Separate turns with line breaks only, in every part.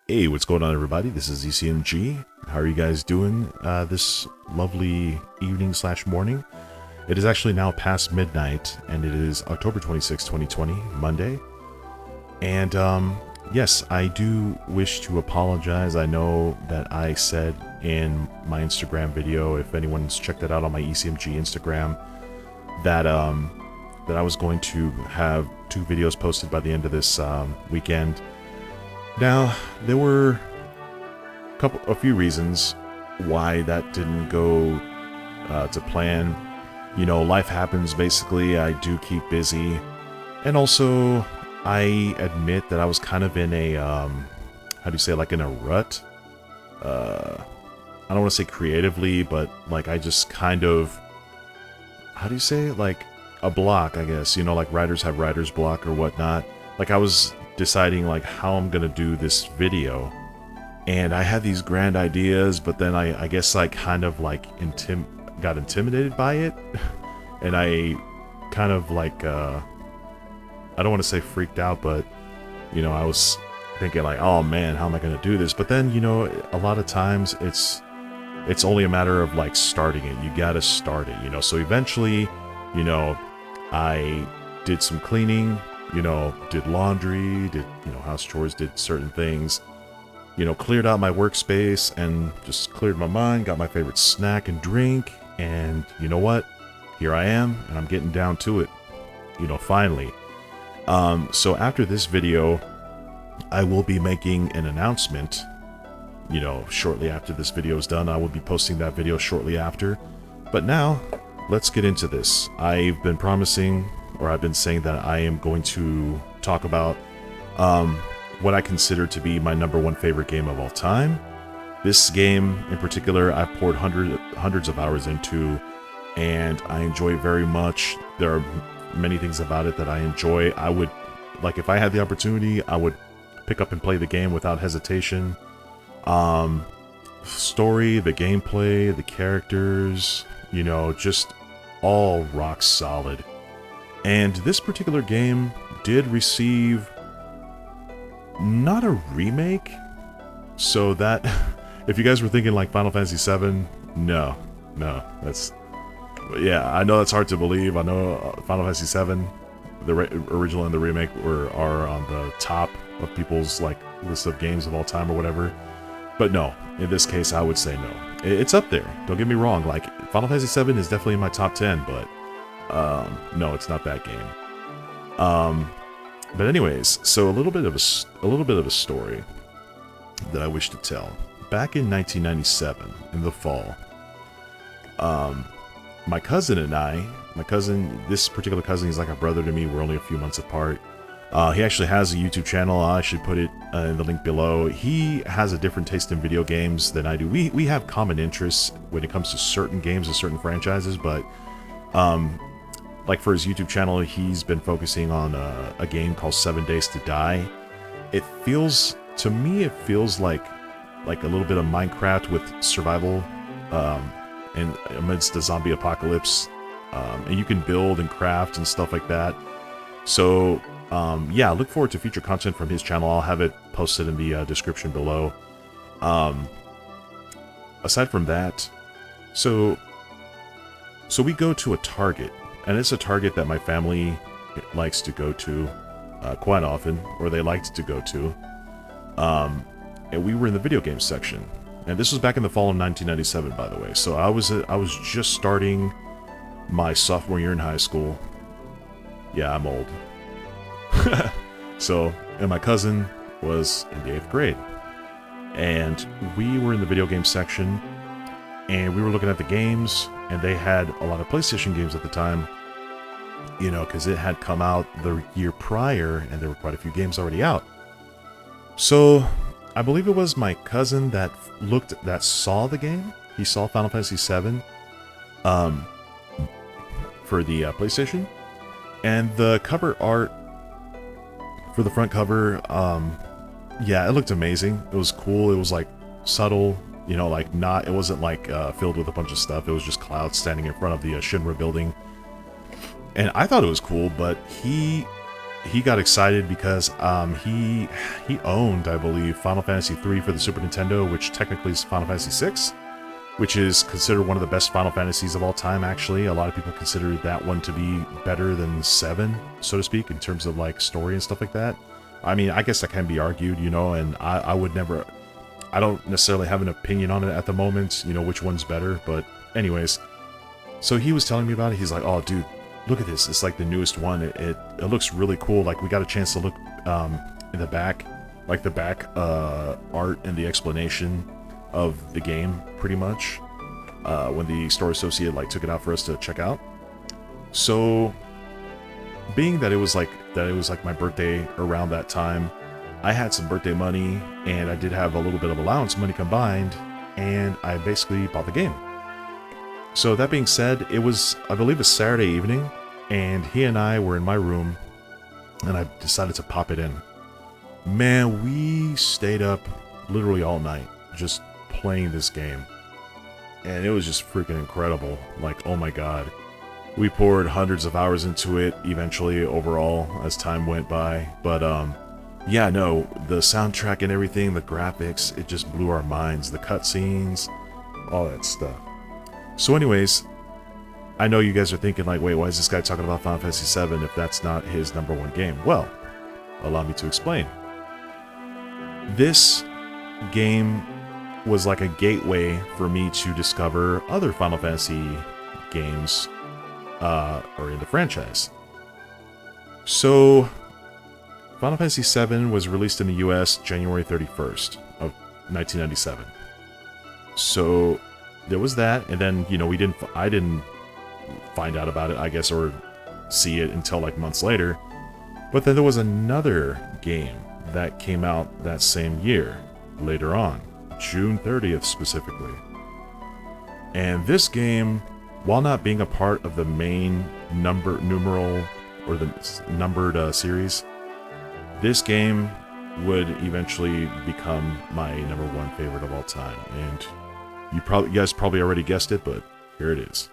Hey, what's going on, everybody? This is ECMG. How are you guys doing this lovely evening slash morning? It is actually now past midnight, and it is October 26, 2020, Monday. And yes, I do wish to apologize. I know that I said in my Instagram video, if anyone's checked it out on my ECMG Instagram, that that I was going to have 2 videos posted by the end of this weekend. Now, there were a few reasons why that didn't go to plan. You know, life happens, basically. I do keep busy. And also, I admit that I was kind of in a, how do you say, like in a rut? I don't want to say creatively, but like I just kind of, how do you say, like a block, I guess. You know, like writers have writer's block or whatnot. Like I was deciding like how I'm gonna do this video, and I had these grand ideas, but then I guess I kind of like got intimidated by it and I kind of like I don't want to say freaked out, but you know, I was thinking like, oh man, how am I gonna do this? But then, you know, a lot of times it's only a matter of like starting it. You gotta start it, you know. So eventually, you know, I did some cleaning, you know, did laundry, did, you know, house chores, did certain things, you know, cleared out my workspace and just cleared my mind, got my favorite snack and drink, and you know what? Here I am, and I'm getting down to it, you know, finally. So after this video, I will be making an announcement, you know, shortly after this video is done. I will be posting that video shortly after. But now, let's get into this. I've been promising, or I've been saying that I am going to talk about what I consider to be my #1 favorite game of all time. This game in particular, I've poured hundreds of hours into, and I enjoy it very much. There are many things about it that I enjoy. I would, like, if I had the opportunity, I would pick up and play the game without hesitation. Story, the gameplay, the characters, you know, just all rock solid. And this particular game did receive not a remake, so that if you guys were thinking like Final Fantasy VII, no, that's, yeah, I know that's hard to believe. I know Final Fantasy VII, the original and the remake are on the top of people's like list of games of all time or whatever. But no, in this case, I would say no. It's up there. Don't get me wrong. Like Final Fantasy VII is definitely in my top 10, but no, it's not that game. But anyways, so a little bit of a story that I wish to tell. Back in 1997, in the fall, my cousin and I, this particular cousin, he's like a brother to me. We're only a few months apart. He actually has a YouTube channel. I should put it in the link below. He has a different taste in video games than I do. We have common interests when it comes to certain games and certain franchises, but like for his YouTube channel, he's been focusing on a game called 7 Days to Die. It feels, to me, it feels like a little bit of Minecraft with survival, and amidst the zombie apocalypse, and you can build and craft and stuff like that. So yeah, look forward to future content from his channel. I'll have it posted in the description below. Aside from that, so we go to a Target. And it's a Target that my family likes to go to quite often, or they liked to go to. And we were in the video game section. And this was back in the fall of 1997, by the way. So I was just starting my sophomore year in high school. Yeah, I'm old. So, and my cousin was in the 8th grade. And we were in the video game section, and we were looking at the games, and they had a lot of PlayStation games at the time, you know, because it had come out the year prior, and there were quite a few games already out. So, I believe it was my cousin that saw the game. He saw Final Fantasy VII for the PlayStation, and the cover art for the front cover, yeah, it looked amazing. It was cool. It was like subtle. You know, like it wasn't like filled with a bunch of stuff. It was just clouds standing in front of the Shinra building. And I thought it was cool, but he he got excited because he owned, I believe, Final Fantasy III for the Super Nintendo, which technically is Final Fantasy VI, which is considered one of the best Final Fantasies of all time, actually. A lot of people consider that one to be better than 7, so to speak, in terms of like story and stuff like that. I mean, I guess that can be argued, you know, and I would never... I don't necessarily have an opinion on it at the moment, you know, which one's better, but anyways. So he was telling me about it. He's like, oh, dude, look at this. It's like the newest one. It looks really cool. Like, we got a chance to look in the back, like the back art and the explanation of the game, pretty much, when the store associate like took it out for us to check out. So, being that it was like my birthday around that time, I had some birthday money, and I did have a little bit of allowance money combined, and I basically bought the game. So that being said, it was, I believe, a Saturday evening, and he and I were in my room, and I decided to pop it in. Man, we stayed up literally all night just playing this game, and it was just freaking incredible. Like, oh my god. We poured hundreds of hours into it eventually overall as time went by, but yeah, no, the soundtrack and everything, the graphics, it just blew our minds. The cutscenes, all that stuff. So anyways, I know you guys are thinking like, wait, why is this guy talking about Final Fantasy VII if that's not his #1 game? Well, allow me to explain. This game was like a gateway for me to discover other Final Fantasy games or in the franchise. So, Final Fantasy VII was released in the US January 31st of 1997. So there was that, and then, you know, I didn't find out about it, I guess, or see it until like months later. But then there was another game that came out that same year, later on, June 30th specifically. And this game, while not being a part of the main numeral or the numbered series, this game would eventually become my #1 favorite of all time, and you guys probably already guessed it, but here it is.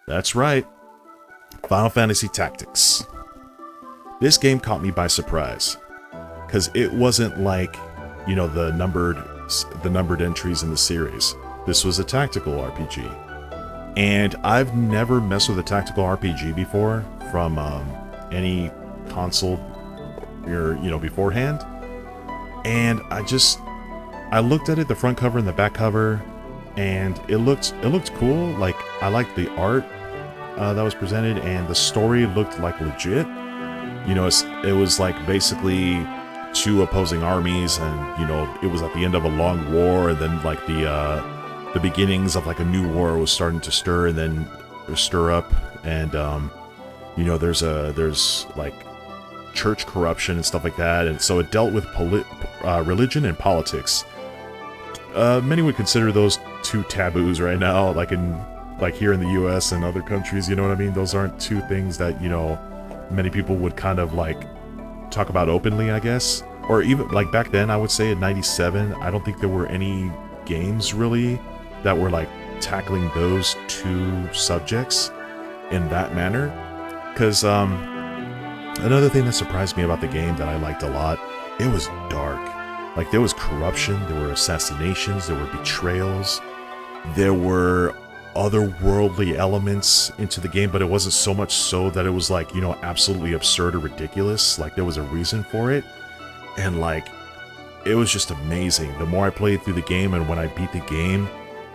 That's right, Final Fantasy Tactics. This game caught me by surprise, because it wasn't like, you know, the numbered entries in the series. This was a tactical RPG, and I've never messed with a tactical RPG before from any console, or, you know, beforehand. And I looked at it, the front cover and the back cover, and it looked cool. Like, I liked the art that was presented, and the story looked like legit. You know, it was like basically two opposing armies, and, you know, it was at the end of a long war, and then like the beginnings of like a new war was starting to stir up, and you know, there's like church corruption and stuff like that, and so it dealt with religion and politics. Many would consider those two taboos right now, like here in the US and other countries, you know what I mean? Those aren't two things that, you know, many people would kind of like talk about openly, I guess. Or even like back then, I would say in 97, I don't think there were any games really that were like tackling those two subjects in that manner. Because another thing that surprised me about the game that I liked a lot, it was dark. Like, there was corruption, there were assassinations, there were betrayals, there were otherworldly elements into the game, but it wasn't so much so that it was like, you know, absolutely absurd or ridiculous. Like there was a reason for it, and like it was just amazing. The more I played through the game, and when I beat the game,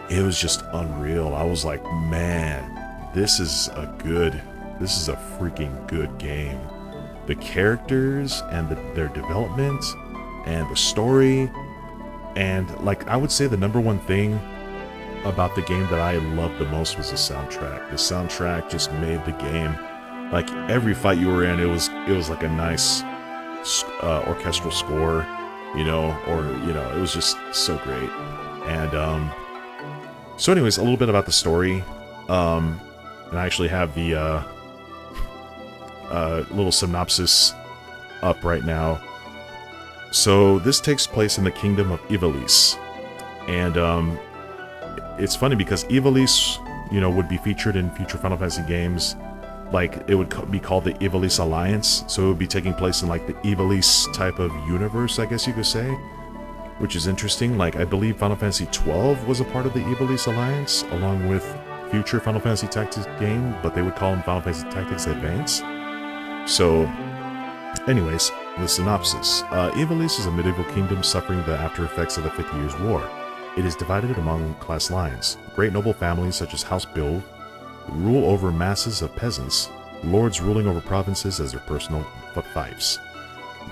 it was just unreal. I was like, man, this is a freaking good game. The characters and their development and the story, and like I would say the number one thing about the game that I loved the most was the soundtrack. The soundtrack just made the game, like every fight you were in, it was like a nice orchestral score, you know, or you know, it was just so great. And so anyways, a little bit about the story, and I actually have the little synopsis up right now. So this takes place in the kingdom of Ivalice, and it's funny because Ivalice, you know, would be featured in future Final Fantasy games. Like it would be called the Ivalice Alliance, so it would be taking place in like the Ivalice type of universe, I guess you could say, which is interesting. Like I believe Final Fantasy 12 was a part of the Ivalice Alliance, along with future Final Fantasy Tactics game, but they would call them Final Fantasy Tactics Advance. So, anyways, the synopsis. Ivalice is a medieval kingdom suffering the after effects of the 50 Years' War. It is divided among class lines. Great noble families such as House Bill rule over masses of peasants, lords ruling over provinces as their personal fiefs,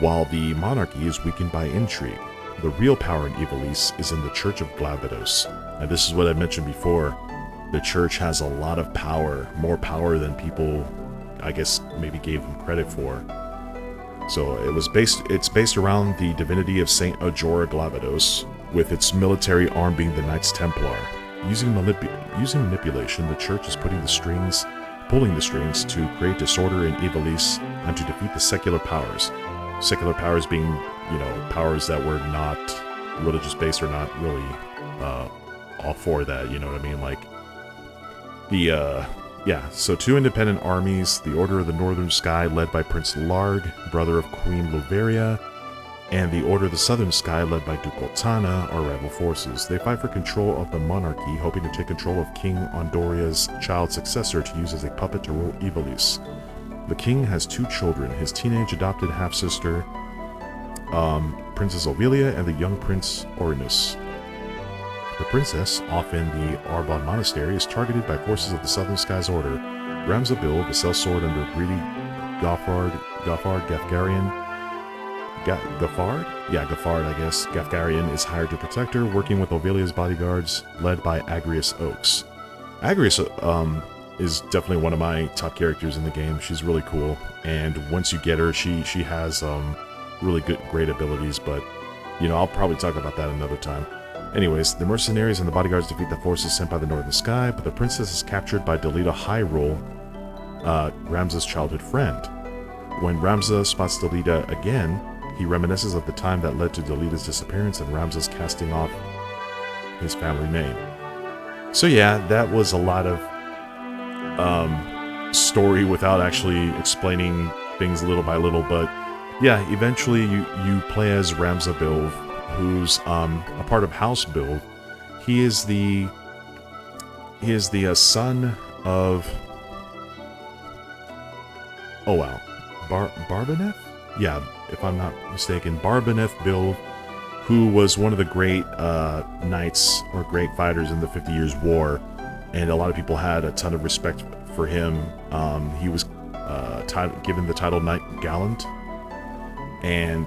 while the monarchy is weakened by intrigue. The real power in Ivalice is in the Church of Glabados. And this is what I mentioned before. The church has a lot of power, more power than people, I guess, maybe gave them credit for. So it's based around the divinity of Saint Ajora Glabados, with its military arm being the Knights Templar. Using manipulation, the church is pulling the strings to create disorder in Ivalice and to defeat the secular powers. Secular powers being, you know, powers that were not religious based or not really all for that, you know what I mean? Like so two independent armies, the Order of the Northern Sky led by Prince Larg, brother of Queen Luveria, and the Order of the Southern Sky led by Duke Oltana are rival forces. They fight for control of the monarchy, hoping to take control of King Ondoria's child successor to use as a puppet to rule Ivalice. The king has two children, his teenage adopted half-sister, Princess Ovelia, and the young Prince Orinus. The princess, off in the Arbon Monastery, is targeted by forces of the Southern Skies Order. Ramza Bill, the sellsword under greedy Gaffard Gafgarian. Gaffard, I guess. Gafgarian is hired to protect her, working with Ovelia's bodyguards, led by Agrius Oaks. Agrius is definitely one of my top characters in the game. She's really cool, and once you get her, she has really great abilities, but, you know, I'll probably talk about that another time. Anyways, the mercenaries and the bodyguards defeat the forces sent by the Northern Sky, but the princess is captured by Delita Hyrule, Ramza's childhood friend. When Ramza spots Delita again, he reminisces of the time that led to Delita's disappearance and Ramza's casting off his family name. So yeah, that was a lot of story without actually explaining things little by little, but yeah, eventually you play as Ramza Bilv, who's a part of House Bilv. He is the son of, oh wow, Barbaneth? Yeah, if I'm not mistaken, Barbaneth Bilv, who was one of the great knights or great fighters in the 50 Years' War, and a lot of people had a ton of respect for him. He was given the title Knight Gallant, and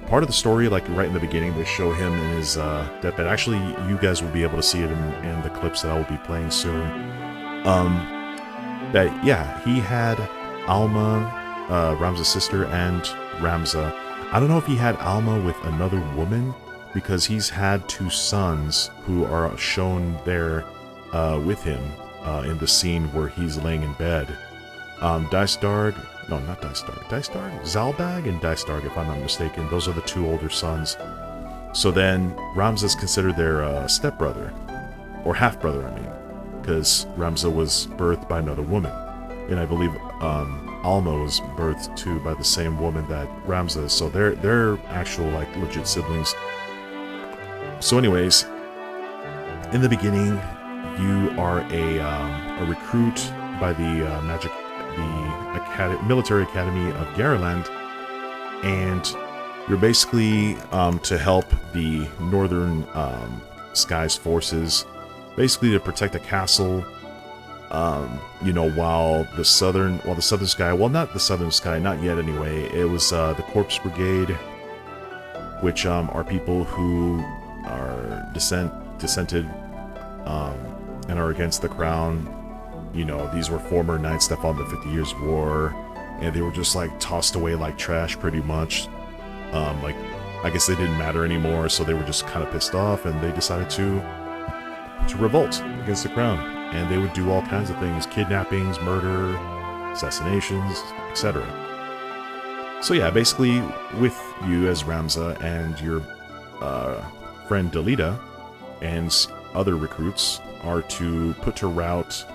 part of the story, like right in the beginning, they show him in his deathbed. Actually, you guys will be able to see it in the clips that I will be playing soon. That yeah, he had Alma, Ramza's sister, and Ramza. I don't know if he had Alma with another woman, because he's had two sons who are shown there with him in the scene where he's laying in bed. Zalbag and Dystarg, if I'm not mistaken. Those are the two older sons. So then Ramza's considered their stepbrother, or half-brother, I mean, because Ramza was birthed by another woman. And I believe Alma was birthed too by the same woman that Ramza is. So they're actual, like, legit siblings. So anyways, in the beginning, you are a recruit by the military academy of Garaland, and you're basically to help the Northern Skies forces, basically to protect the castle. While the Southern Sky, well, not the Southern Sky, not yet anyway. It was the Corpse Brigade, which are people who are dissented and are against the crown. These were former knights that fought in the 50 Years' War, and they were just like tossed away like trash, pretty much. I guess they didn't matter anymore, so they were just kind of pissed off, and they decided to revolt against the crown. And they would do all kinds of things: kidnappings, murder, assassinations, etc. So yeah, basically, with you as Ramza and your friend Delita and other recruits are to put to rout,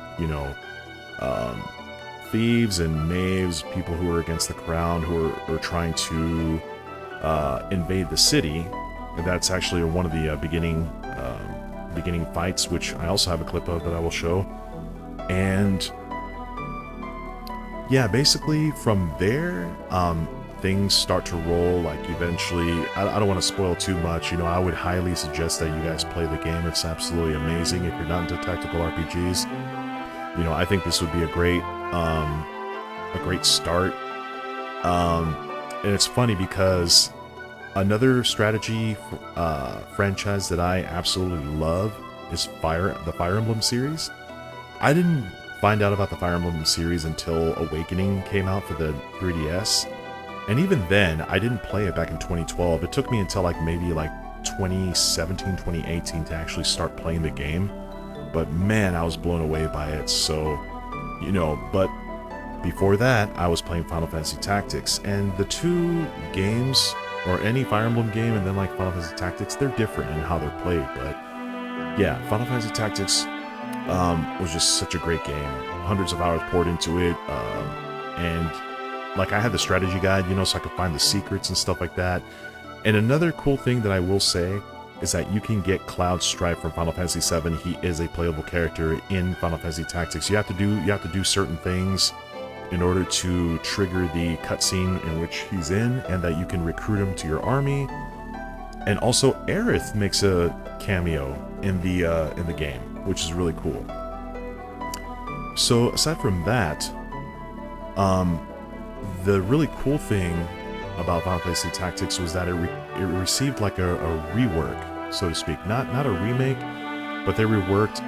thieves and knaves, people who are against the crown, who are trying to invade the city. And that's actually one of the beginning fights, which I also have a clip of that I will show. And yeah, basically from there, things start to roll. Like eventually, I don't want to spoil too much. I would highly suggest that you guys play the game. It's absolutely amazing if you're not into tactical RPGs. I think this would be a great start. And it's funny because another strategy franchise that I absolutely love is the Fire Emblem series. I didn't find out about the Fire Emblem series until Awakening came out for the 3DS. And even then, I didn't play it back in 2012. It took me until maybe 2017, 2018 to actually start playing the game. But man, I was blown away by it. So, but before that, I was playing Final Fantasy Tactics. And the two games, or any Fire Emblem game and then Final Fantasy Tactics, they're different in how they're played. But yeah, Final Fantasy Tactics was just such a great game. Hundreds of hours poured into it. And I had the strategy guide, so I could find the secrets and stuff like that. And another cool thing that I will say is that you can get Cloud Strife from Final Fantasy VII. He is a playable character in Final Fantasy Tactics. You have to do certain things in order to trigger the cutscene in which he's in, and that you can recruit him to your army. And also, Aerith makes a cameo in the game, which is really cool. So aside from that, the really cool thing about Final Fantasy Tactics was that it received a rework, so to speak. Not a remake, but they reworked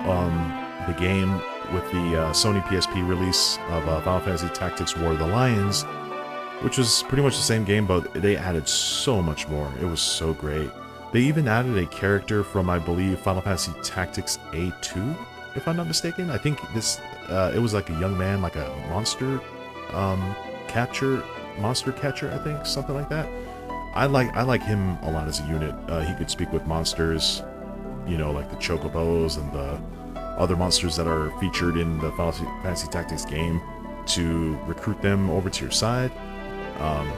the game with the Sony PSP release of Final Fantasy Tactics War of the Lions, which was pretty much the same game, but they added so much more. It was so great. They even added a character from, I believe, Final Fantasy Tactics A2, if I'm not mistaken. I think it was a young man, a monster catcher, I think, something like that. I like him a lot as a unit. He could speak with monsters, like the Chocobos and the other monsters that are featured in the Final Fantasy Tactics game, to recruit them over to your side,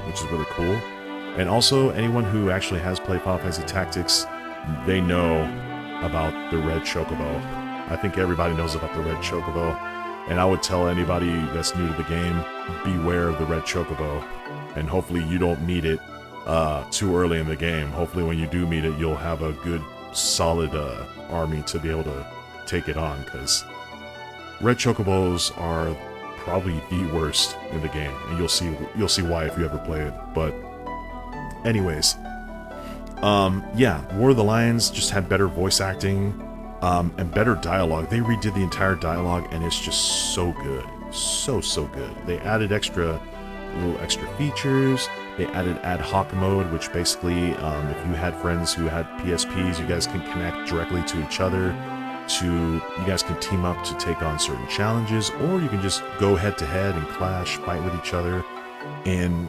which is really cool. And also, anyone who actually has played Final Fantasy Tactics, they know about the Red Chocobo. I think everybody knows about the Red Chocobo, and I would tell anybody that's new to the game, beware of the Red Chocobo, and hopefully you don't meet it too early in the game. Hopefully when you do meet it, you'll have a good, solid army to be able to take it on, because Red Chocobos are probably the worst in the game, and you'll see why if you ever play it. But anyways, yeah, War of the Lions just had better voice acting and better dialogue. They redid the entire dialogue, and it's just so good, so good. They added little extra features. They added ad hoc mode, which basically, if you had friends who had PSPs, you guys can connect directly to each other. You guys can team up to take on certain challenges, or you can just go head to head and clash, fight with each other in,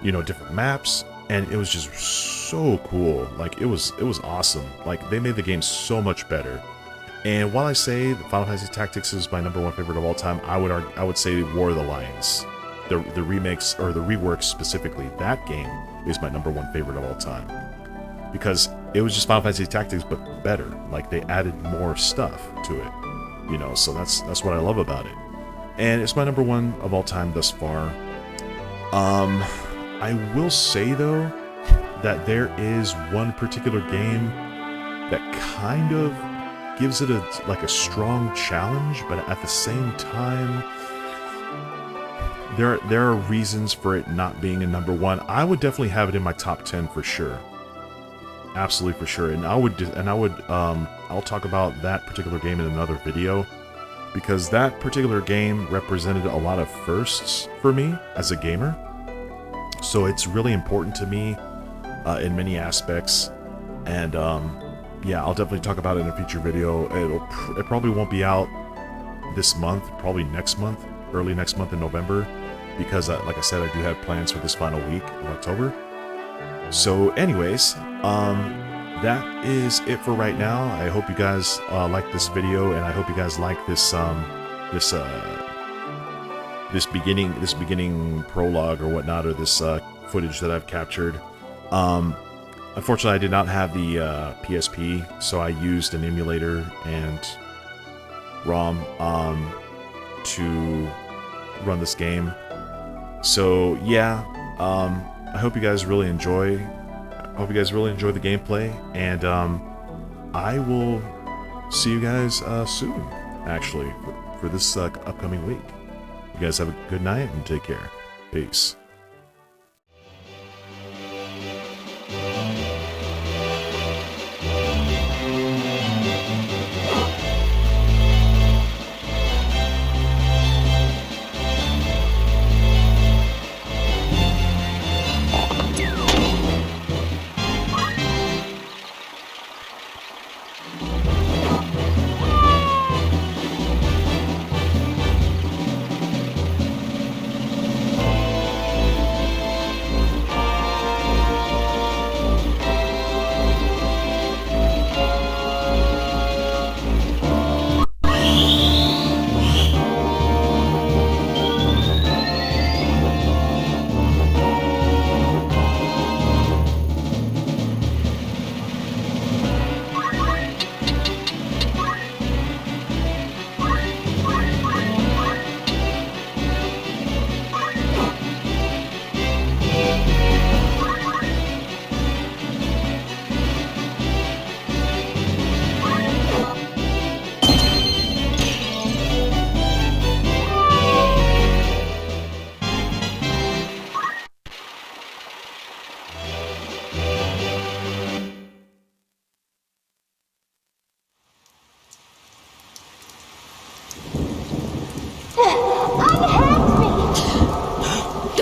different maps. And it was just so cool. It was awesome. They made the game so much better. And while I say that Final Fantasy Tactics is my #1 favorite of all time, I would say War of the Lions, the remakes or the reworks specifically. That game is my #1 favorite of all time, because it was just Final Fantasy Tactics but better. They added more stuff to it. you know, so that's what I love about it. And it's my number one of all time thus far. I will say though that there is one particular game that kind of gives it a strong challenge, but at the same time, there are reasons for it not being a number one. I would definitely have it in my top 10 for sure, absolutely for sure. And I'll talk about that particular game in another video, because that particular game represented a lot of firsts for me as a gamer. So it's really important to me in many aspects, and yeah, I'll definitely talk about it in a future video. It probably won't be out this month, probably next month, early next month in November, because like I said, I do have plans for this final week of October. So anyways, that is it for right now. I hope you guys like this video, and I hope you guys like this this beginning prologue or whatnot, or this footage that I've captured. Unfortunately, I did not have the PSP, so I used an emulator and ROM to run this game. So yeah, I hope you guys really enjoy. I hope you guys really enjoy the gameplay, and I will see you guys soon, actually, for this upcoming week. You guys have a good night and take care. Peace.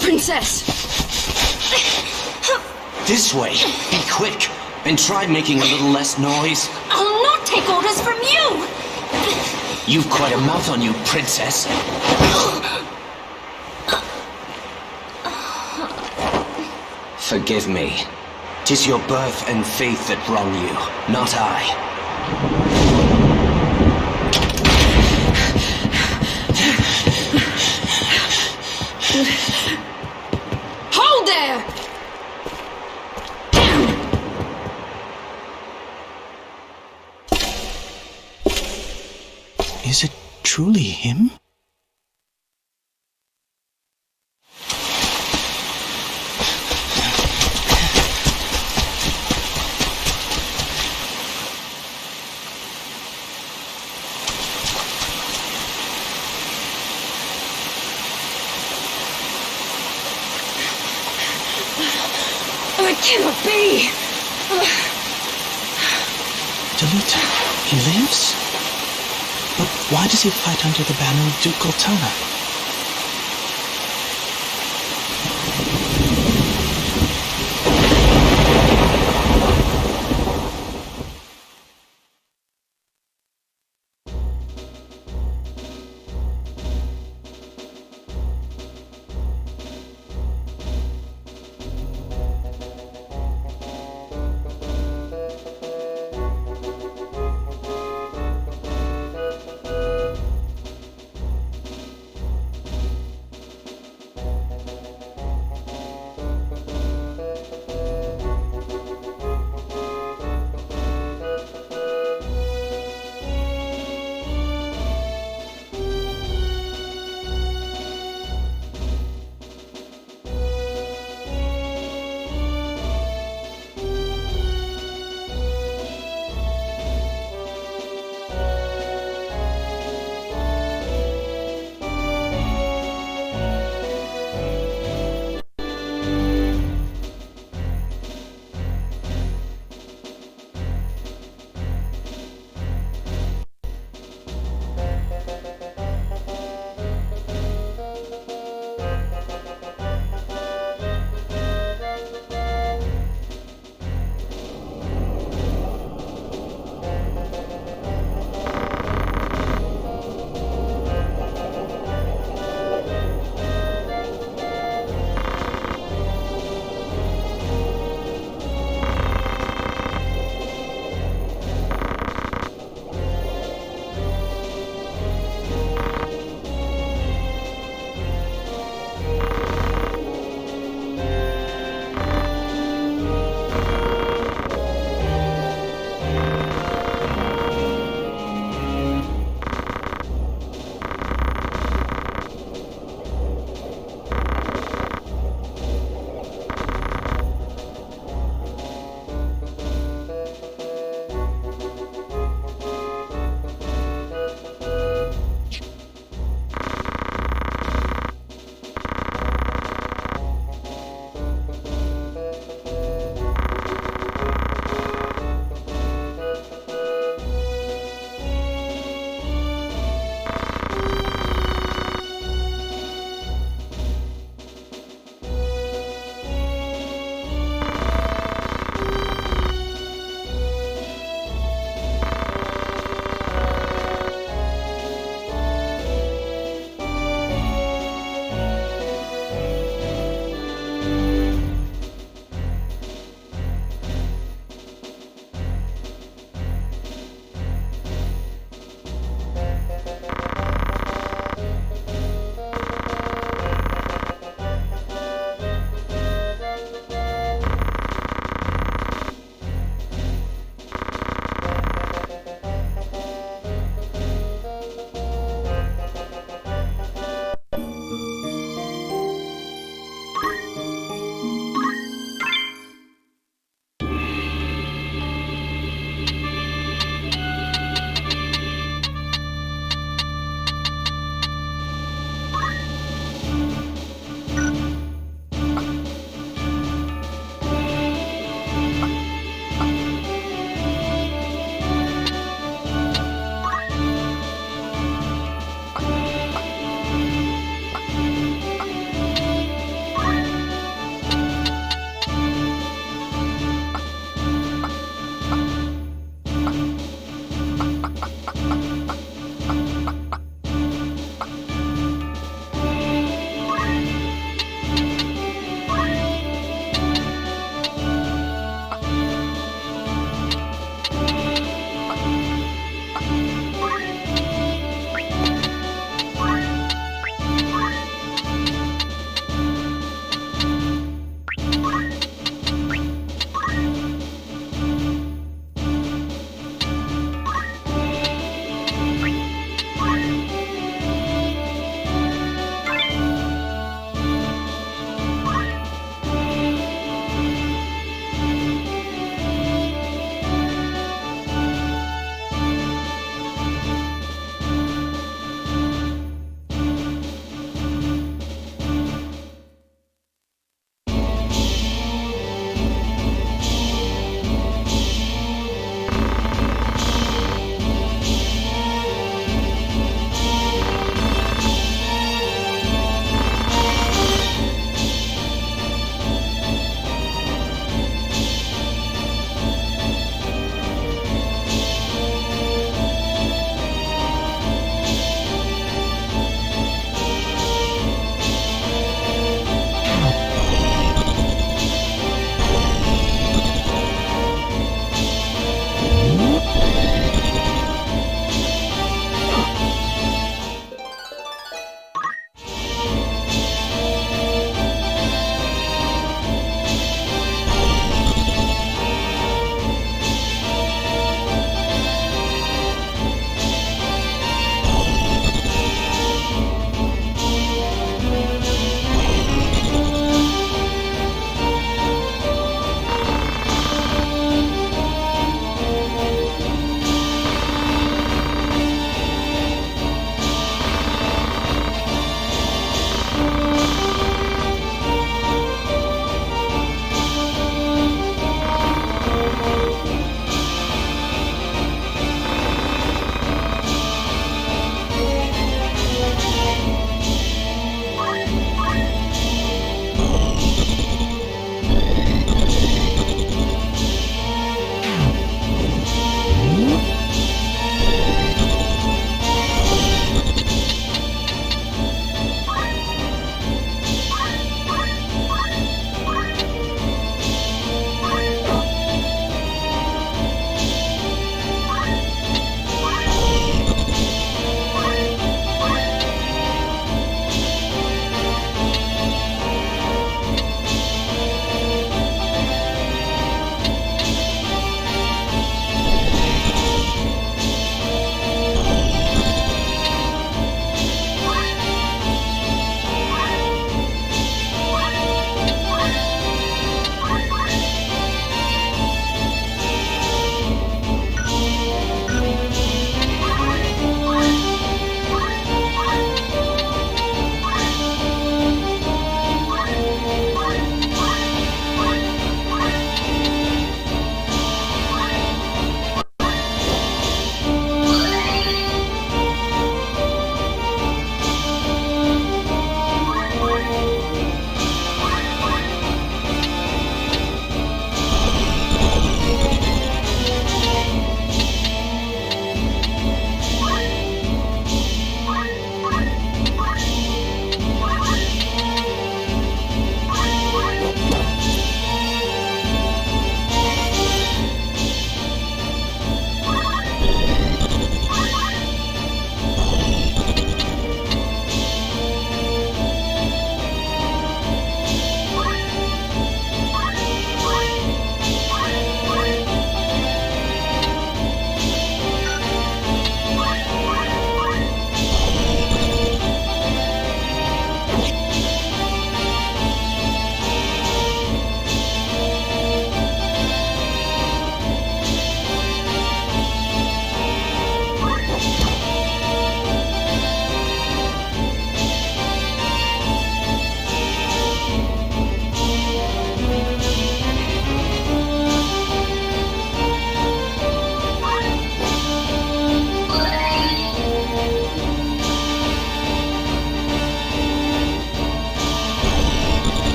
Princess!
This way! Be quick! And try making a little less noise.
I'll not take orders from you!
You've quite a mouth on you, Princess. Forgive me. 'Tis your birth and faith that wrong you, not I.
Hold there!
Is it truly him?
It cannot be!
Delita, he lives? But why does he fight under the banner of Duke Goltana?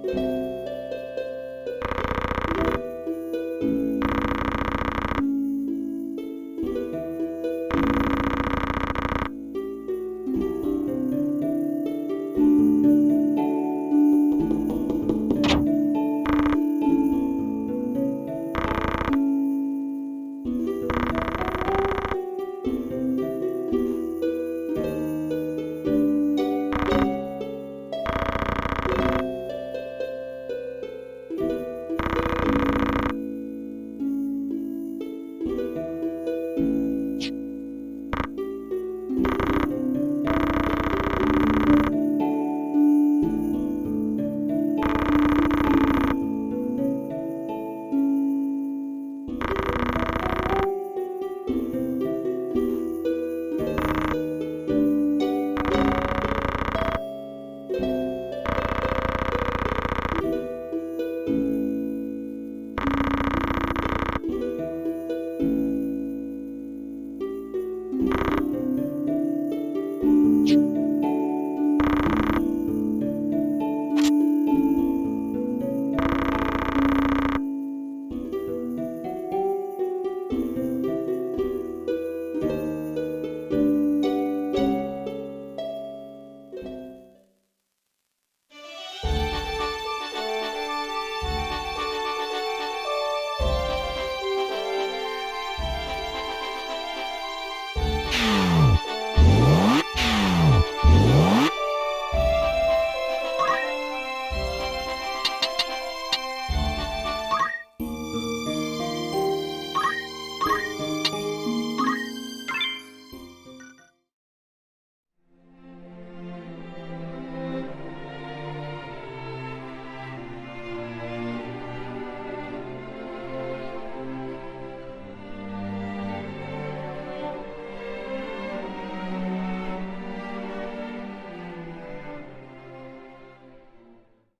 you.